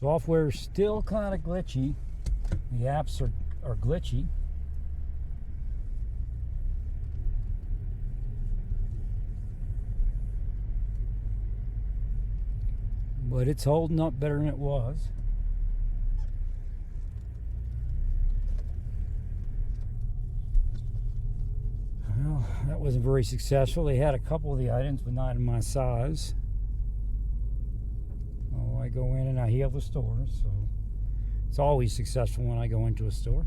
Software's still kind of glitchy. The apps are glitchy. But it's holding up better than it was. Well, that wasn't very successful. They had a couple of the items, but not in my size. Oh, I go in and I heal the store, so it's always successful when I go into a store.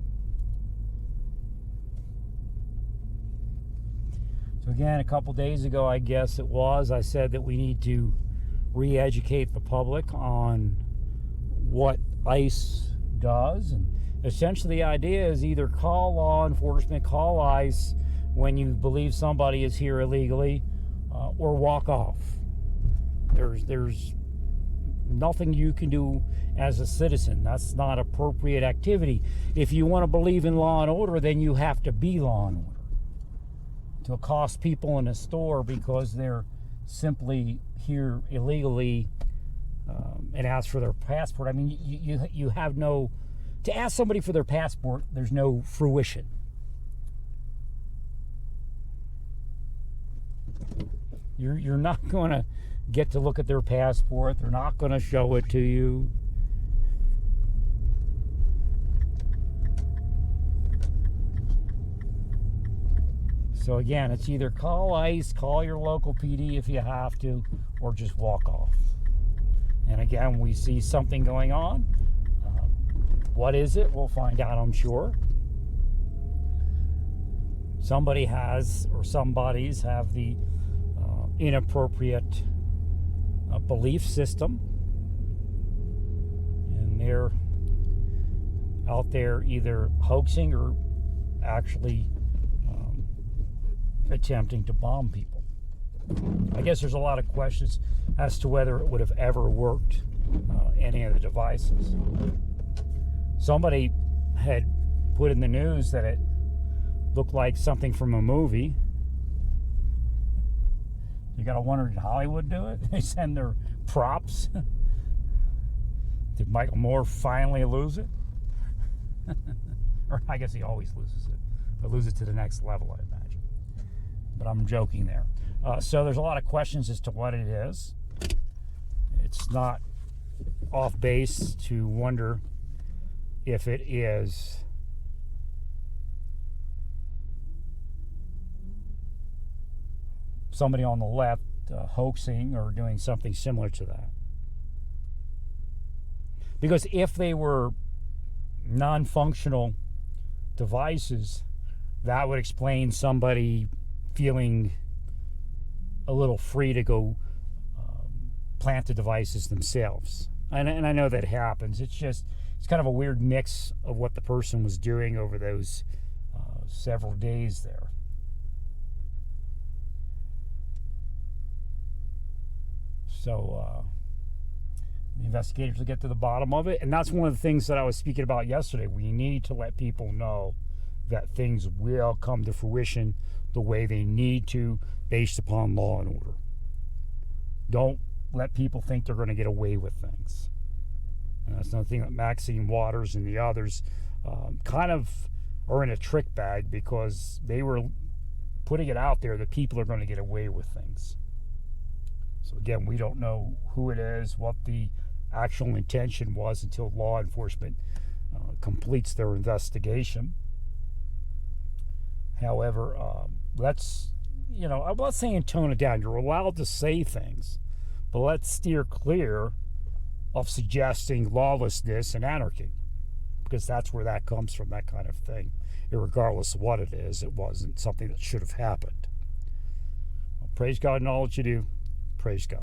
So again, a couple days ago, I guess it was, I said that we need to re-educate the public on what ICE does. And essentially the idea is either call law enforcement, call ICE when you believe somebody is here illegally, or walk off. There's nothing you can do as a citizen. That's not appropriate activity. If you want to believe in law and order, then you have to be law and order. To accost people in a store because they're simply here illegally and ask for their passport. I mean, you have no, to ask somebody for their passport, there's no fruition. You're not going to get to look at their passport. They're not going to show it to you. So again, it's either call ICE, call your local PD if you have to, or just walk off. And again, we see something going on. What is it? We'll find out, I'm sure. Somebody has, or some bodies have the inappropriate belief system, and they're out there either hoaxing or actually attempting to bomb people. I guess there's a lot of questions as to whether it would have ever worked, any of the devices. Somebody had put in the news that it looked like something from a movie. You gotta wonder, did Hollywood do it? They send their props. Did Michael Moore finally lose it? Or I guess he always loses it, but loses it to the next level, I imagine. But I'm joking there. So there's a lot of questions as to what it is. It's not off base to wonder if it is somebody on the left hoaxing or doing something similar to that. Because if they were non-functional devices, that would explain somebody feeling a little free to go plant the devices themselves. And I know that happens. It's kind of a weird mix of what the person was doing over those several days there. So the investigators will get to the bottom of it. And that's one of the things that I was speaking about yesterday. We need to let people know that things will come to fruition the way they need to, based upon law and order. Don't let people think they're going to get away with things. And that's another thing that Maxine Waters and the others kind of are in a trick bag, because they were putting it out there that people are going to get away with things. So again, we don't know who it is, what the actual intention was, until law enforcement completes their investigation. However, I'm not saying tone it down. You're allowed to say things, but let's steer clear of suggesting lawlessness and anarchy, because that's where that comes from, that kind of thing. Regardless of what it is, it wasn't something that should have happened. Well, praise God in all that you do. Praise God.